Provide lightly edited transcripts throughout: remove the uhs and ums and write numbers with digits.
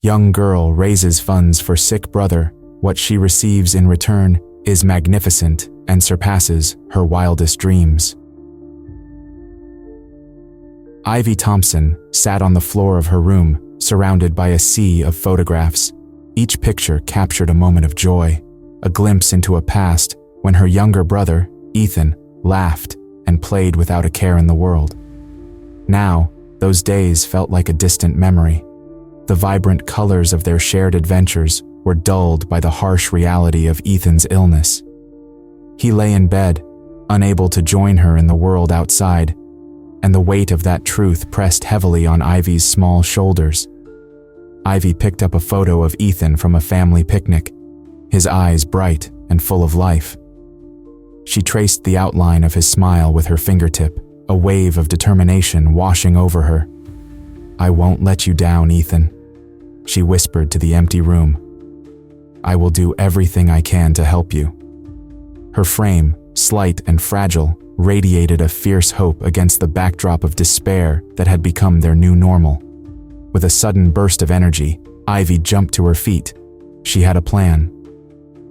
Young girl raises funds for sick brother. What she receives in return is magnificent and surpasses her wildest dreams. Ivy Thompson sat on the floor of her room, surrounded by a sea of photographs. Each picture captured a moment of joy, a glimpse into a past when her younger brother, Ethan, laughed and played without a care in the world. Now, those days felt like a distant memory. The vibrant colors of their shared adventures were dulled by the harsh reality of Ethan's illness. He lay in bed, unable to join her in the world outside, and the weight of that truth pressed heavily on Ivy's small shoulders. Ivy picked up a photo of Ethan from a family picnic, his eyes bright and full of life. She traced the outline of his smile with her fingertip, a wave of determination washing over her. "I won't let you down, Ethan," she whispered to the empty room. "I will do everything I can to help you." Her frame, slight and fragile, radiated a fierce hope against the backdrop of despair that had become their new normal. With a sudden burst of energy, Ivy jumped to her feet. She had a plan.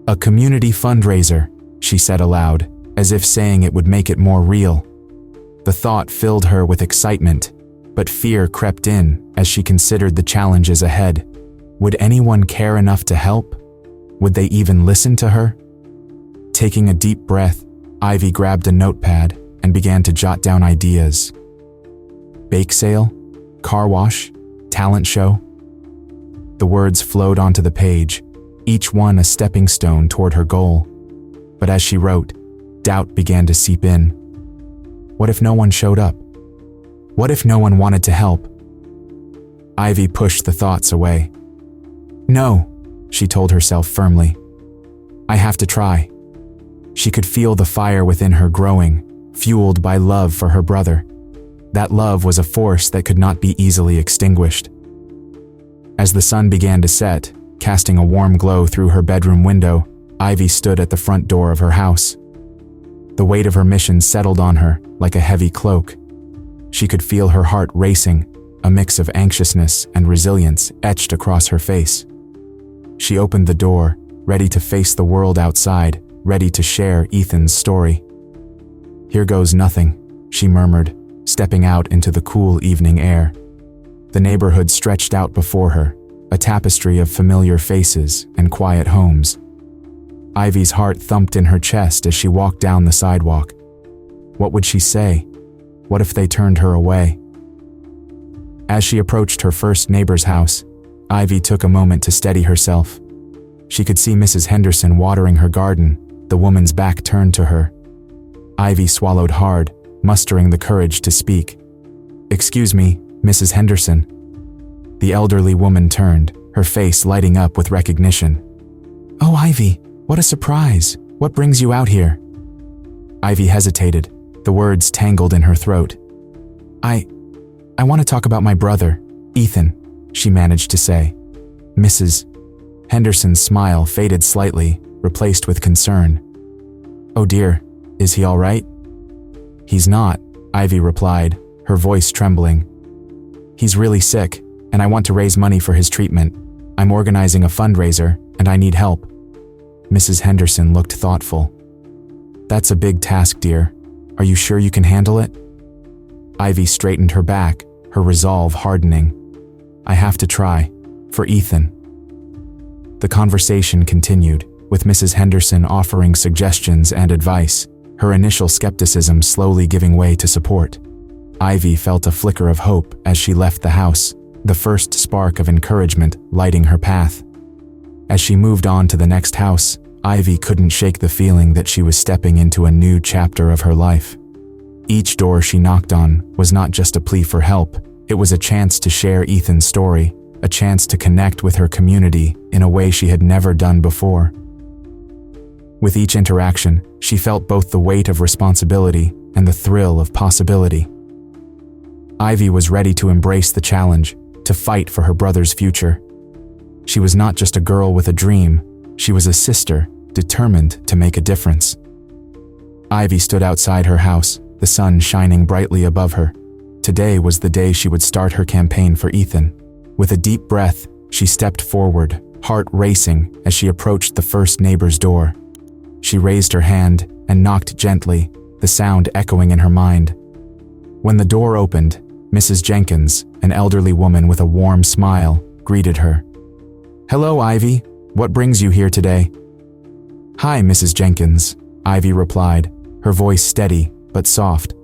"A community fundraiser," she said aloud, as if saying it would make it more real. The thought filled her with excitement, but fear crept in as she considered the challenges ahead. Would anyone care enough to help? Would they even listen to her? Taking a deep breath, Ivy grabbed a notepad and began to jot down ideas. Bake sale? Car wash? Talent show? The words flowed onto the page, each one a stepping stone toward her goal. But as she wrote, doubt began to seep in. What if no one showed up? What if no one wanted to help? Ivy pushed the thoughts away. "No," she told herself firmly. "I have to try." She could feel the fire within her growing, fueled by love for her brother. That love was a force that could not be easily extinguished. As the sun began to set, casting a warm glow through her bedroom window, Ivy stood at the front door of her house. The weight of her mission settled on her like a heavy cloak. She could feel her heart racing, a mix of anxiousness and resilience etched across her face. She opened the door, ready to face the world outside, ready to share Ethan's story. "Here goes nothing," she murmured, stepping out into the cool evening air. The neighborhood stretched out before her, a tapestry of familiar faces and quiet homes. Ivy's heart thumped in her chest as she walked down the sidewalk. What would she say? What if they turned her away? As she approached her first neighbor's house, Ivy took a moment to steady herself. She could see Mrs. Henderson watering her garden, the woman's back turned to her. Ivy swallowed hard, mustering the courage to speak. "Excuse me, Mrs. Henderson." The elderly woman turned, her face lighting up with recognition. "Oh, Ivy, what a surprise. What brings you out here?" Ivy hesitated, the words tangled in her throat. I want to talk about my brother, Ethan," she managed to say. Mrs. Henderson's smile faded slightly, replaced with concern. "Oh dear, is he all right?" "He's not," Ivy replied, her voice trembling. "He's really sick, and I want to raise money for his treatment. I'm organizing a fundraiser, and I need help." Mrs. Henderson looked thoughtful. "That's a big task, dear. Are you sure you can handle it?" Ivy straightened her back, her resolve hardening. "I have to try, for Ethan." The conversation continued, with Mrs. Henderson offering suggestions and advice, her initial skepticism slowly giving way to support. Ivy felt a flicker of hope as she left the house, the first spark of encouragement lighting her path. As she moved on to the next house, Ivy couldn't shake the feeling that she was stepping into a new chapter of her life. Each door she knocked on was not just a plea for help, it was a chance to share Ethan's story, a chance to connect with her community in a way she had never done before. With each interaction, she felt both the weight of responsibility and the thrill of possibility. Ivy was ready to embrace the challenge, to fight for her brother's future. She was not just a girl with a dream, she was a sister, determined to make a difference. Ivy stood outside her house, the sun shining brightly above her. Today was the day she would start her campaign for Ethan. With a deep breath, She stepped forward, heart racing as she approached the first neighbor's door. She raised her hand and knocked gently, the sound echoing in her mind. When the door opened, Mrs. Jenkins, an elderly woman with a warm smile, greeted her. "Hello, Ivy. What brings you here today?" "Hi, Mrs. Jenkins," Ivy replied, her voice steady but soft.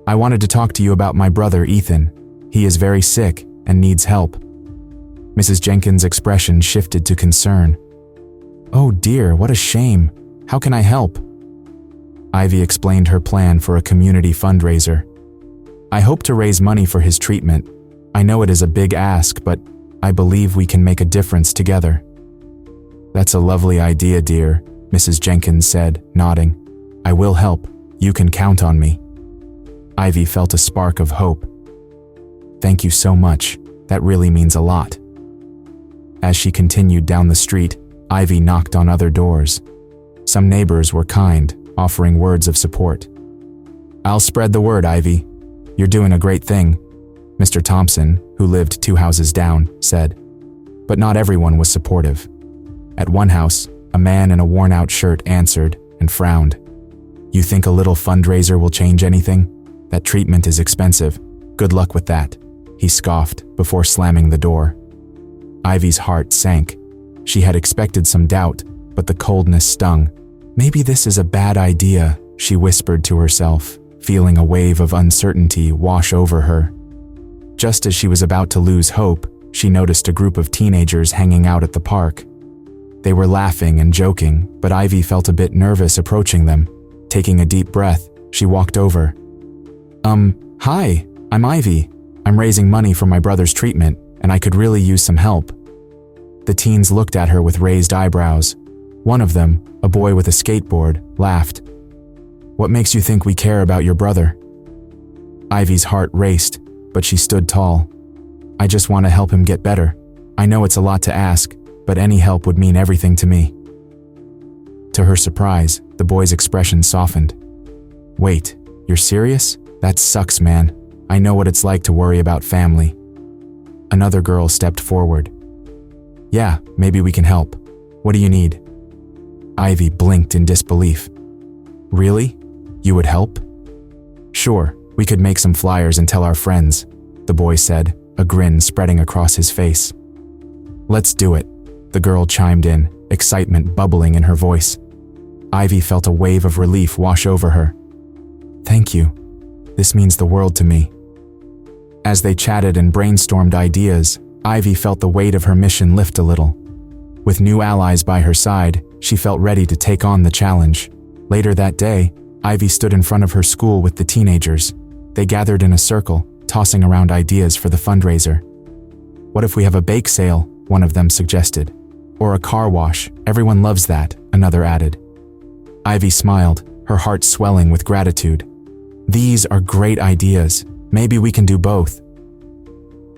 "I wanted to talk to you about my brother, Ethan. He is very sick and needs help." Mrs. Jenkins' expression shifted to concern. "Oh dear, what a shame. How can I help?" Ivy explained her plan for a community fundraiser. "I hope to raise money for his treatment. I know it is a big ask, but I believe we can make a difference together." "That's a lovely idea, dear," Mrs. Jenkins said, nodding. "I will help. You can count on me." Ivy felt a spark of hope. "Thank you so much. That really means a lot." As she continued down the street, Ivy knocked on other doors. Some neighbors were kind, offering words of support. "I'll spread the word, Ivy. You're doing a great thing," Mr. Thompson, who lived 2 houses down, said. But not everyone was supportive. At one house, a man in a worn-out shirt answered and frowned. "You think a little fundraiser will change anything? That treatment is expensive. Good luck with that," he scoffed before slamming the door. Ivy's heart sank. She had expected some doubt, but the coldness stung. "Maybe this is a bad idea," she whispered to herself, feeling a wave of uncertainty wash over her. Just as she was about to lose hope, she noticed a group of teenagers hanging out at the park. They were laughing and joking, but Ivy felt a bit nervous approaching them. Taking a deep breath, she walked over. Hi, I'm Ivy. I'm raising money for my brother's treatment, and I could really use some help." The teens looked at her with raised eyebrows. One of them, a boy with a skateboard, laughed. "What makes you think we care about your brother?" Ivy's heart raced, but she stood tall. "I just want to help him get better. I know it's a lot to ask, but any help would mean everything to me." To her surprise, the boy's expression softened. "Wait, you're serious? That sucks, man. I know what it's like to worry about family." Another girl stepped forward. "Yeah, maybe we can help. What do you need?" Ivy blinked in disbelief. "Really? You would help?" "Sure, we could make some flyers and tell our friends," the boy said, a grin spreading across his face. "Let's do it," the girl chimed in, excitement bubbling in her voice. Ivy felt a wave of relief wash over her. "Thank you. This means the world to me." As they chatted and brainstormed ideas, Ivy felt the weight of her mission lift a little. With new allies by her side, she felt ready to take on the challenge. Later that day, Ivy stood in front of her school with the teenagers. They gathered in a circle, tossing around ideas for the fundraiser. "What if we have a bake sale?" one of them suggested. "Or a car wash, everyone loves that," another added. Ivy smiled, her heart swelling with gratitude. "These are great ideas. Maybe we can do both."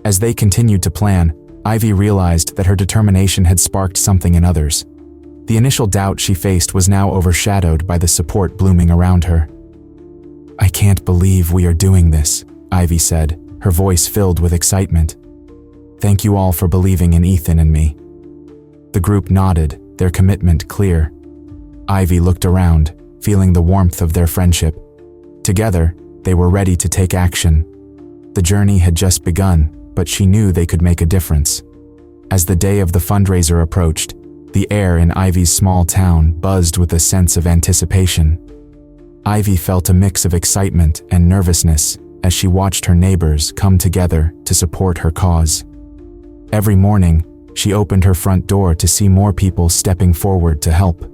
As they continued to plan, Ivy realized that her determination had sparked something in others. The initial doubt she faced was now overshadowed by the support blooming around her. "I can't believe we are doing this," Ivy said, her voice filled with excitement. "Thank you all for believing in Ethan and me." The group nodded, their commitment clear. Ivy looked around, feeling the warmth of their friendship. Together, they were ready to take action. The journey had just begun, but she knew they could make a difference. As the day of the fundraiser approached, the air in Ivy's small town buzzed with a sense of anticipation. Ivy felt a mix of excitement and nervousness as she watched her neighbors come together to support her cause. Every morning, she opened her front door to see more people stepping forward to help.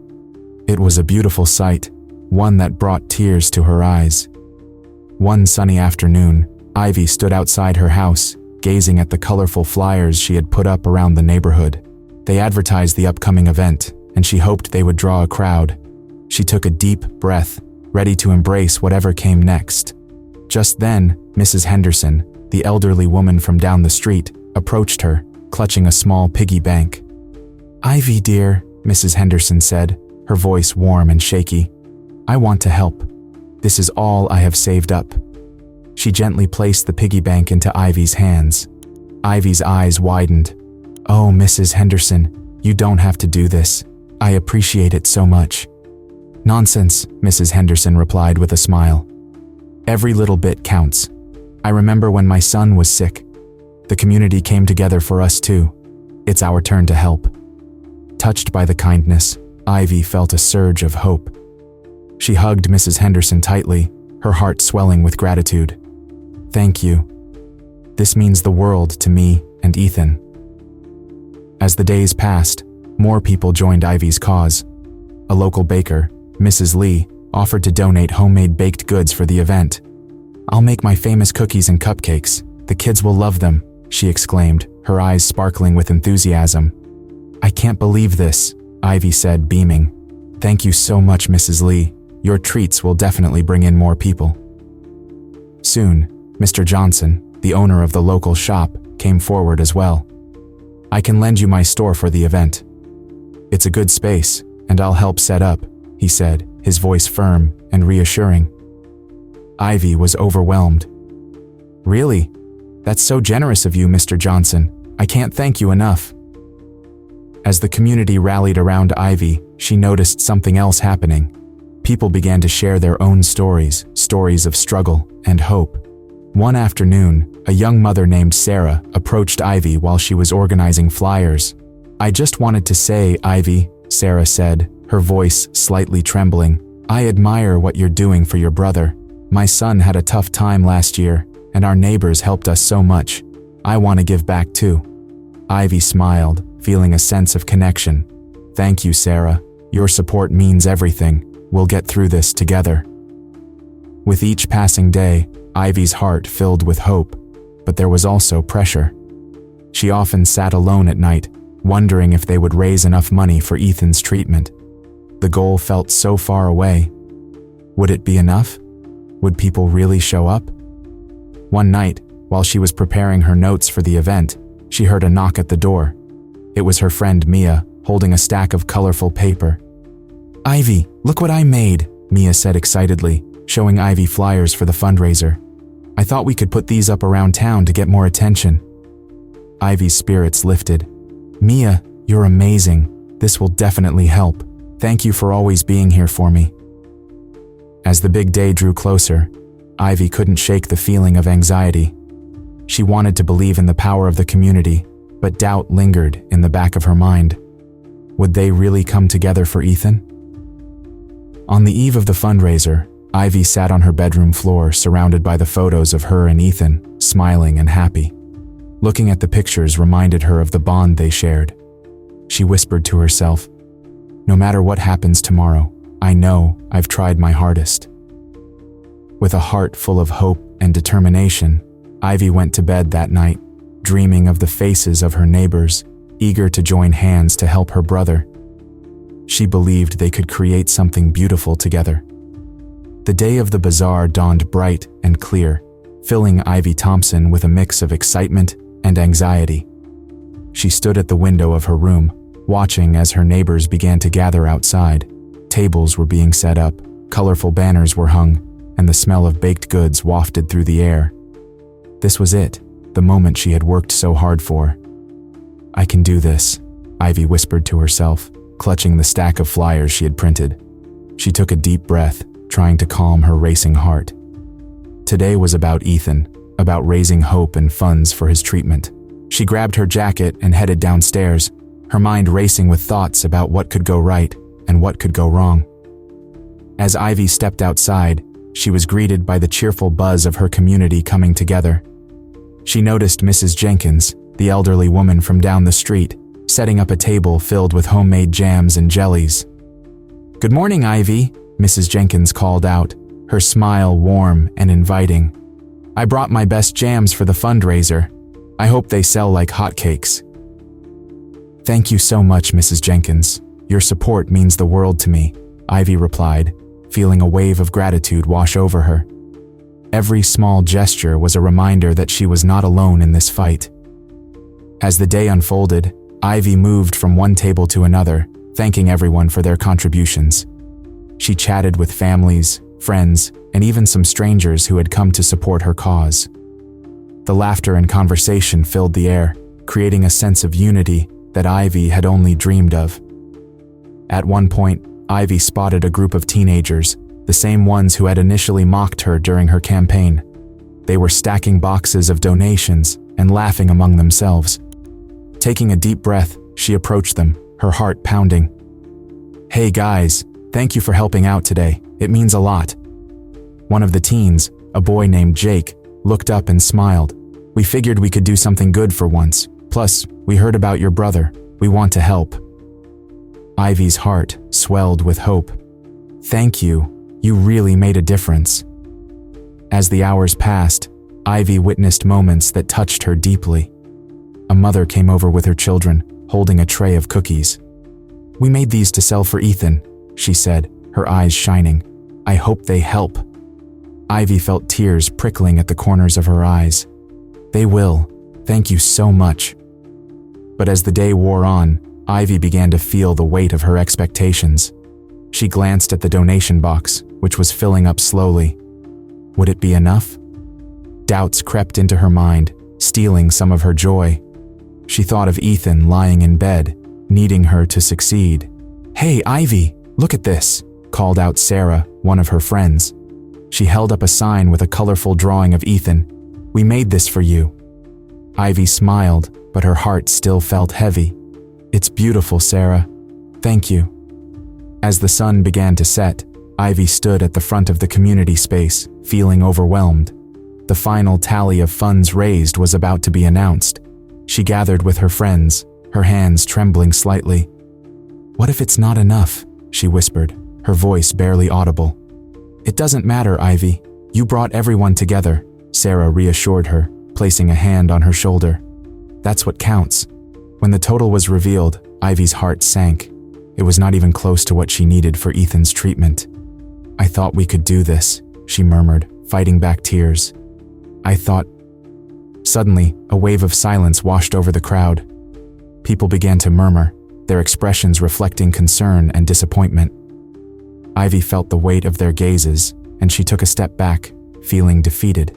It was a beautiful sight, one that brought tears to her eyes. One sunny afternoon, Ivy stood outside her house, gazing at the colorful flyers she had put up around the neighborhood. They advertised the upcoming event, and she hoped they would draw a crowd. She took a deep breath, ready to embrace whatever came next. Just then, Mrs. Henderson, the elderly woman from down the street, approached her, clutching a small piggy bank. "Ivy, dear," Mrs. Henderson said, her voice warm and shaky. "I want to help. This is all I have saved up." She gently placed the piggy bank into Ivy's hands. Ivy's eyes widened. "Oh, Mrs. Henderson, you don't have to do this. I appreciate it so much." "Nonsense," Mrs. Henderson replied with a smile. "Every little bit counts. I remember when my son was sick. The community came together for us too. It's our turn to help." Touched by the kindness, Ivy felt a surge of hope. She hugged Mrs. Henderson tightly, her heart swelling with gratitude. "Thank you. This means the world to me and Ethan." As the days passed, more people joined Ivy's cause. A local baker, Mrs. Lee, offered to donate homemade baked goods for the event. "I'll make my famous cookies and cupcakes. The kids will love them," she exclaimed, her eyes sparkling with enthusiasm. "I can't believe this," Ivy said, beaming. "Thank you so much, Mrs. Lee. Your treats will definitely bring in more people." Soon, Mr. Johnson, the owner of the local shop, came forward as well. "I can lend you my store for the event. It's a good space, and I'll help set up," he said, his voice firm and reassuring. Ivy was overwhelmed. "Really? That's so generous of you, Mr. Johnson. I can't thank you enough." As the community rallied around Ivy, she noticed something else happening. People began to share their own stories, stories of struggle and hope. One afternoon, a young mother named Sarah approached Ivy while she was organizing flyers. "I just wanted to say, Ivy," Sarah said, her voice slightly trembling, "I admire what you're doing for your brother. My son had a tough time last year, and our neighbors helped us so much. I want to give back too." Ivy smiled, feeling a sense of connection. "Thank you, Sarah. Your support means everything. We'll get through this together." With each passing day, Ivy's heart filled with hope, but there was also pressure. She often sat alone at night, wondering if they would raise enough money for Ethan's treatment. The goal felt so far away. Would it be enough? Would people really show up? One night, while she was preparing her notes for the event, she heard a knock at the door. It was her friend Mia, holding a stack of colorful paper. "Ivy, look what I made," Mia said excitedly, showing Ivy flyers for the fundraiser. "I thought we could put these up around town to get more attention." Ivy's spirits lifted. "Mia, you're amazing. This will definitely help. Thank you for always being here for me." As the big day drew closer, Ivy couldn't shake the feeling of anxiety. She wanted to believe in the power of the community, but doubt lingered in the back of her mind. Would they really come together for Ethan? On the eve of the fundraiser, Ivy sat on her bedroom floor surrounded by the photos of her and Ethan, smiling and happy. Looking at the pictures reminded her of the bond they shared. She whispered to herself, "No matter what happens tomorrow, I know I've tried my hardest." With a heart full of hope and determination, Ivy went to bed that night, dreaming of the faces of her neighbors, eager to join hands to help her brother. She believed they could create something beautiful together. The day of the bazaar dawned bright and clear, filling Ivy Thompson with a mix of excitement and anxiety. She stood at the window of her room, watching as her neighbors began to gather outside. Tables were being set up, colorful banners were hung, and the smell of baked goods wafted through the air. This was it, the moment she had worked so hard for. "I can do this," Ivy whispered to herself, clutching the stack of flyers she had printed. She took a deep breath, trying to calm her racing heart. Today was about Ethan, about raising hope and funds for his treatment. She grabbed her jacket and headed downstairs, her mind racing with thoughts about what could go right and what could go wrong. As Ivy stepped outside, she was greeted by the cheerful buzz of her community coming together. She noticed Mrs. Jenkins, the elderly woman from down the street, setting up a table filled with homemade jams and jellies. "Good morning, Ivy," Mrs. Jenkins called out, her smile warm and inviting. "I brought my best jams for the fundraiser. I hope they sell like hotcakes." "Thank you so much, Mrs. Jenkins. Your support means the world to me," Ivy replied, feeling a wave of gratitude wash over her. Every small gesture was a reminder that she was not alone in this fight. As the day unfolded, Ivy moved from one table to another, thanking everyone for their contributions. She chatted with families, friends, and even some strangers who had come to support her cause. The laughter and conversation filled the air, creating a sense of unity that Ivy had only dreamed of. At one point, Ivy spotted a group of teenagers, the same ones who had initially mocked her during her campaign. They were stacking boxes of donations and laughing among themselves. Taking a deep breath, she approached them, her heart pounding. "Hey guys, thank you for helping out today. It means a lot." One of the teens, a boy named Jake, looked up and smiled. "We figured we could do something good for once. Plus, we heard about your brother. We want to help." Ivy's heart swelled with hope. "Thank you. You really made a difference." As the hours passed, Ivy witnessed moments that touched her deeply. A mother came over with her children, holding a tray of cookies. "We made these to sell for Ethan," she said, her eyes shining. "I hope they help." Ivy felt tears prickling at the corners of her eyes. "They will. Thank you so much." But as the day wore on, Ivy began to feel the weight of her expectations. She glanced at the donation box, which was filling up slowly. Would it be enough? Doubts crept into her mind, stealing some of her joy. She thought of Ethan lying in bed, needing her to succeed. "Hey, Ivy, look at this," called out Sarah, one of her friends. She held up a sign with a colorful drawing of Ethan. "We made this for you." Ivy smiled, but her heart still felt heavy. "It's beautiful, Sarah. Thank you." As the sun began to set, Ivy stood at the front of the community space, feeling overwhelmed. The final tally of funds raised was about to be announced. She gathered with her friends, her hands trembling slightly. "What if it's not enough?" she whispered, her voice barely audible. "It doesn't matter, Ivy. You brought everyone together," Sarah reassured her, placing a hand on her shoulder. "That's what counts." When the total was revealed, Ivy's heart sank. It was not even close to what she needed for Ethan's treatment. "I thought we could do this," she murmured, fighting back tears. "I thought..." Suddenly, a wave of silence washed over the crowd. People began to murmur, their expressions reflecting concern and disappointment. Ivy felt the weight of their gazes, and she took a step back, feeling defeated.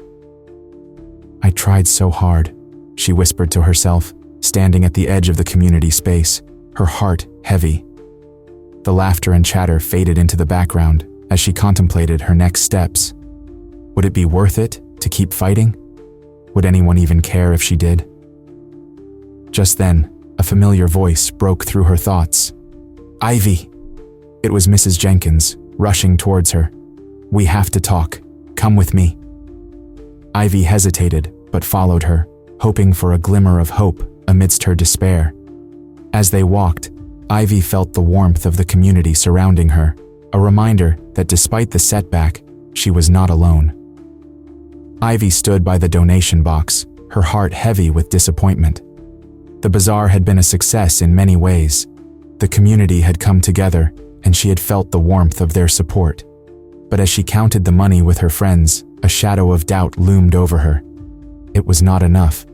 "I tried so hard," she whispered to herself, standing at the edge of the community space, her heart heavy. The laughter and chatter faded into the background as she contemplated her next steps. Would it be worth it to keep fighting? Would anyone even care if she did? Just then, a familiar voice broke through her thoughts. "Ivy!" It was Mrs. Jenkins, rushing towards her. "We have to talk. Come with me." Ivy hesitated, but followed her, hoping for a glimmer of hope amidst her despair. As they walked, Ivy felt the warmth of the community surrounding her, a reminder that despite the setback, she was not alone. Ivy stood by the donation box, her heart heavy with disappointment. The bazaar had been a success in many ways. The community had come together, and she had felt the warmth of their support. But as she counted the money with her friends, a shadow of doubt loomed over her. It was not enough.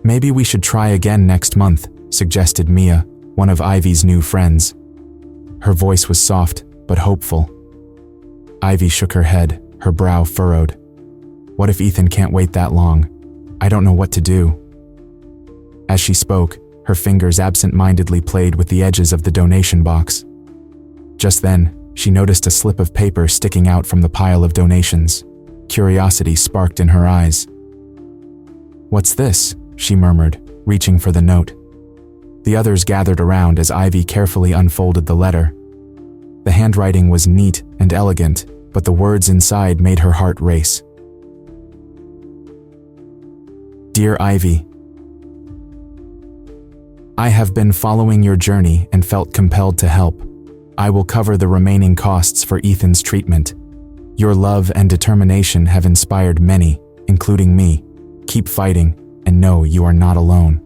"Maybe we should try again next month," suggested Mia, one of Ivy's new friends. Her voice was soft, but hopeful. Ivy shook her head, her brow furrowed. "What if Ethan can't wait that long? I don't know what to do." As she spoke, her fingers absent-mindedly played with the edges of the donation box. Just then, she noticed a slip of paper sticking out from the pile of donations. Curiosity sparked in her eyes. "What's this?" she murmured, reaching for the note. The others gathered around as Ivy carefully unfolded the letter. The handwriting was neat and elegant, but the words inside made her heart race. "Dear Ivy, I have been following your journey and felt compelled to help. I will cover the remaining costs for Ethan's treatment. Your love and determination have inspired many, including me. Keep fighting and know you are not alone.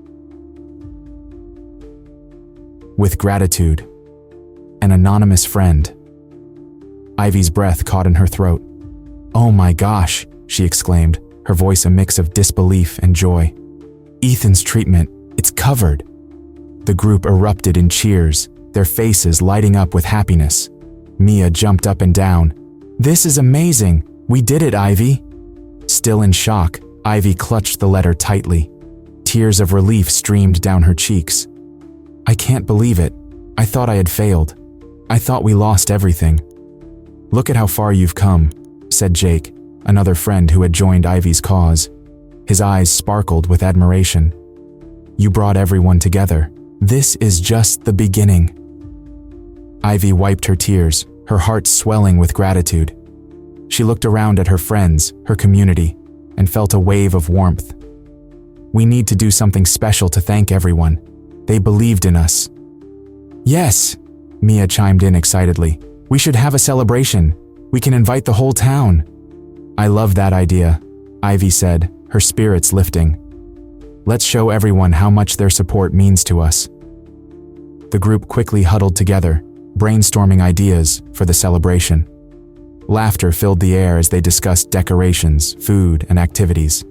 With gratitude, an anonymous friend." Ivy's breath caught in her throat. "Oh my gosh," she exclaimed, her voice a mix of disbelief and joy. "Ethan's treatment, it's covered." The group erupted in cheers, their faces lighting up with happiness. Mia jumped up and down. "This is amazing! We did it, Ivy!" Still in shock, Ivy clutched the letter tightly. Tears of relief streamed down her cheeks. "I can't believe it. I thought I had failed. I thought we lost everything." "Look at how far you've come," said Jake, another friend who had joined Ivy's cause. His eyes sparkled with admiration. "You brought everyone together. This is just the beginning." Ivy wiped her tears, her heart swelling with gratitude. She looked around at her friends, her community, and felt a wave of warmth. "We need to do something special to thank everyone. They believed in us." "Yes," Mia chimed in excitedly. "We should have a celebration. We can invite the whole town." "I love that idea," Ivy said, her spirits lifting. "Let's show everyone how much their support means to us." The group quickly huddled together, brainstorming ideas for the celebration. Laughter filled the air as they discussed decorations, food, and activities.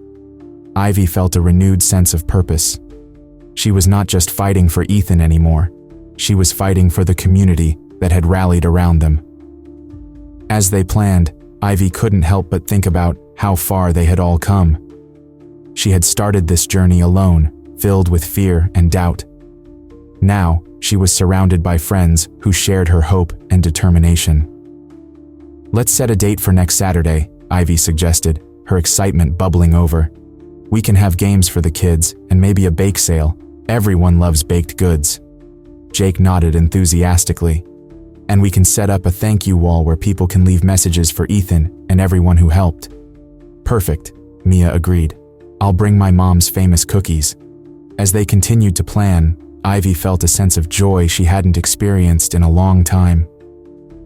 Ivy felt a renewed sense of purpose. She was not just fighting for Ethan anymore. She was fighting for the community that had rallied around them. As they planned, Ivy couldn't help but think about how far they had all come. She had started this journey alone, filled with fear and doubt. Now, she was surrounded by friends who shared her hope and determination. "Let's set a date for next Saturday," Ivy suggested, her excitement bubbling over. "We can have games for the kids and maybe a bake sale. Everyone loves baked goods." Jake nodded enthusiastically. "And we can set up a thank you wall where people can leave messages for Ethan and everyone who helped." "Perfect," Mia agreed. "I'll bring my mom's famous cookies." As they continued to plan, Ivy felt a sense of joy she hadn't experienced in a long time.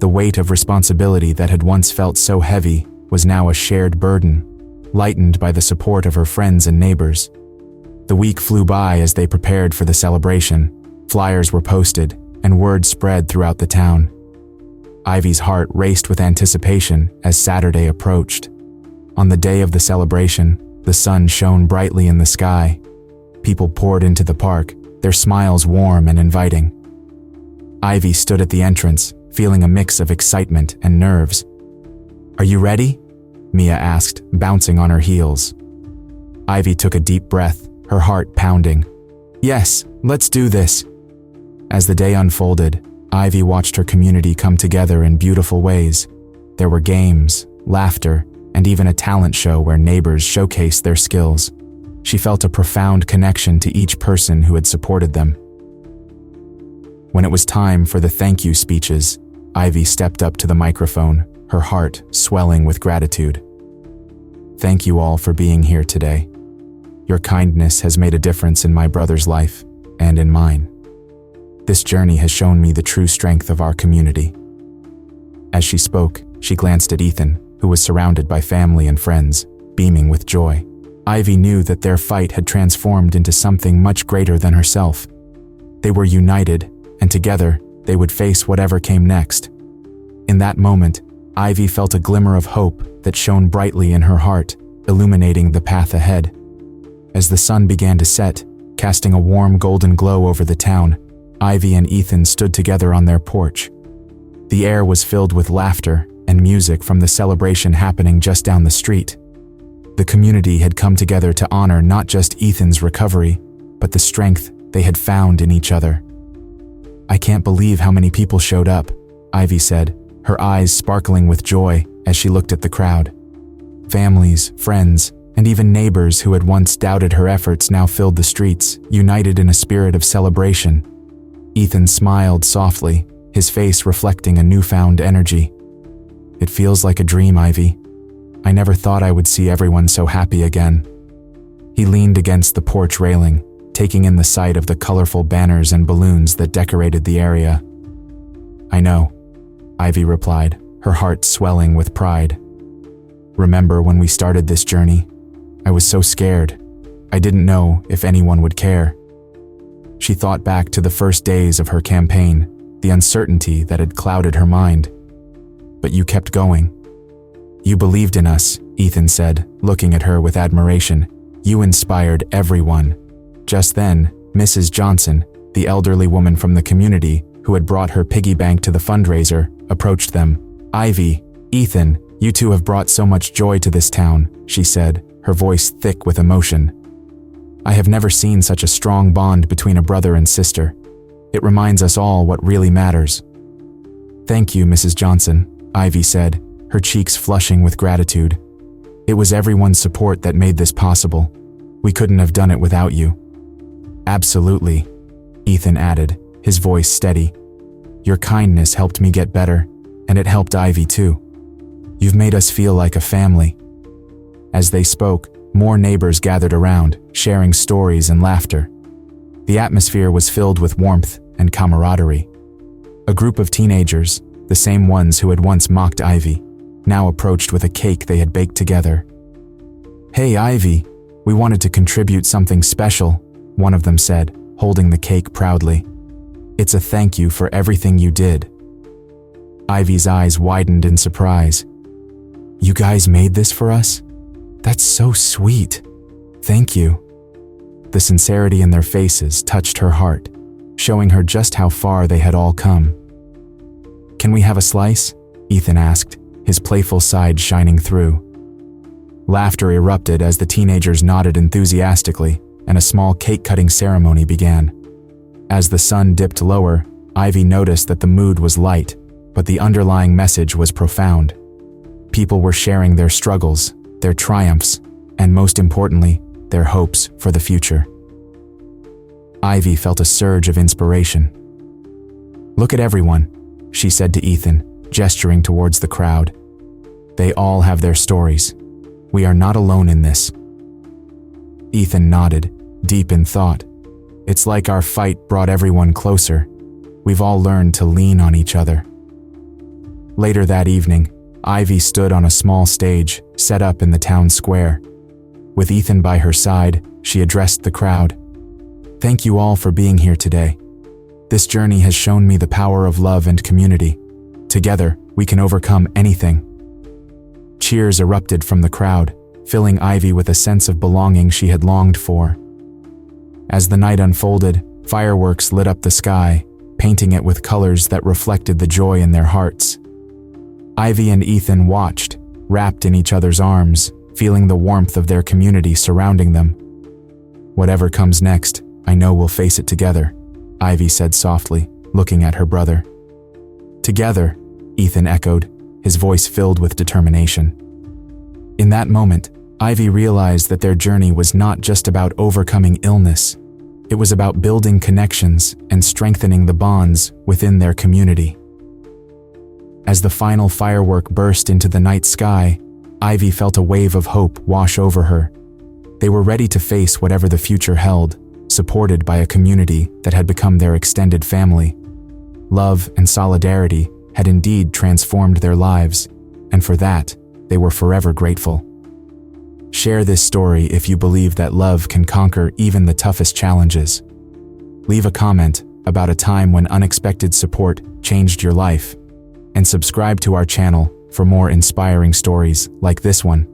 The weight of responsibility that had once felt so heavy was now a shared burden, lightened by the support of her friends and neighbors. The week flew by as they prepared for the celebration. Flyers were posted, and word spread throughout the town. Ivy's heart raced with anticipation as Saturday approached. On the day of the celebration, the sun shone brightly in the sky. People poured into the park, their smiles warm and inviting. Ivy stood at the entrance, feeling a mix of excitement and nerves. "Are you ready?" Mia asked, bouncing on her heels. Ivy took a deep breath, her heart pounding. "Yes, let's do this." As the day unfolded, Ivy watched her community come together in beautiful ways. There were games, laughter, and even a talent show where neighbors showcased their skills. She felt a profound connection to each person who had supported them. When it was time for the thank you speeches, Ivy stepped up to the microphone, her heart swelling with gratitude. "Thank you all for being here today. Your kindness has made a difference in my brother's life and in mine. This journey has shown me the true strength of our community." As she spoke, she glanced at Ethan, who was surrounded by family and friends, beaming with joy. Ivy knew that their fight had transformed into something much greater than herself. They were united, and together, they would face whatever came next. In that moment, Ivy felt a glimmer of hope that shone brightly in her heart, illuminating the path ahead. As the sun began to set, casting a warm golden glow over the town, Ivy and Ethan stood together on their porch. The air was filled with laughter and music from the celebration happening just down the street. The community had come together to honor not just Ethan's recovery, but the strength they had found in each other. "I can't believe how many people showed up," Ivy said, her eyes sparkling with joy as she looked at the crowd. Families, friends, and even neighbors who had once doubted her efforts now filled the streets, united in a spirit of celebration. Ethan smiled softly, his face reflecting a newfound energy. "It feels like a dream, Ivy. I never thought I would see everyone so happy again." He leaned against the porch railing, taking in the sight of the colorful banners and balloons that decorated the area. "I know," Ivy replied, her heart swelling with pride. "Remember when we started this journey? I was so scared. I didn't know if anyone would care." She thought back to the first days of her campaign, the uncertainty that had clouded her mind. "But you kept going." "You believed in us," Ethan said, looking at her with admiration. "You inspired everyone." Just then, Mrs. Johnson, the elderly woman from the community who had brought her piggy bank to the fundraiser, approached them. "Ivy, Ethan, you two have brought so much joy to this town," she said, her voice thick with emotion. I have never seen such a strong bond between a brother and sister. It reminds us all what really matters." "Thank you, Mrs. Johnson," Ivy said, her cheeks flushing with gratitude. "It was everyone's support that made this possible. We couldn't have done it without you." "Absolutely," Ethan added, his voice steady. "Your kindness helped me get better, and it helped Ivy too. You've made us feel like a family." As they spoke, more neighbors gathered around, sharing stories and laughter. The atmosphere was filled with warmth and camaraderie. A group of teenagers, the same ones who had once mocked Ivy, now approached with a cake they had baked together. "Hey, Ivy, we wanted to contribute something special," one of them said, holding the cake proudly. "It's a thank you for everything you did." Ivy's eyes widened in surprise. "You guys made this for us? That's so sweet. Thank you." The sincerity in their faces touched her heart, showing her just how far they had all come. "Can we have a slice?" Ethan asked, his playful side shining through. Laughter erupted as the teenagers nodded enthusiastically, and a small cake-cutting ceremony began. As the sun dipped lower, Ivy noticed that the mood was light, but the underlying message was profound. People were sharing their struggles, their triumphs, and most importantly, their hopes for the future. Ivy felt a surge of inspiration. "Look at everyone," she said to Ethan, gesturing towards the crowd. "They all have their stories. We are not alone in this." Ethan nodded, deep in thought. "It's like our fight brought everyone closer. We've all learned to lean on each other." Later that evening, Ivy stood on a small stage set up in the town square. With Ethan by her side, she addressed the crowd. "Thank you all for being here today. This journey has shown me the power of love and community. Together, we can overcome anything." Cheers erupted from the crowd, filling Ivy with a sense of belonging she had longed for. As the night unfolded, fireworks lit up the sky, painting it with colors that reflected the joy in their hearts. Ivy and Ethan watched, wrapped in each other's arms, feeling the warmth of their community surrounding them. "Whatever comes next, I know we'll face it together," Ivy said softly, looking at her brother. "Together," Ethan echoed, his voice filled with determination. In that moment, Ivy realized that their journey was not just about overcoming illness. It was about building connections and strengthening the bonds within their community. As the final firework burst into the night sky, Ivy felt a wave of hope wash over her. They were ready to face whatever the future held, supported by a community that had become their extended family. Love and solidarity had indeed transformed their lives, and for that, they were forever grateful. Share this story if you believe that love can conquer even the toughest challenges. Leave a comment about a time when unexpected support changed your life, and subscribe to our channel for more inspiring stories like this one.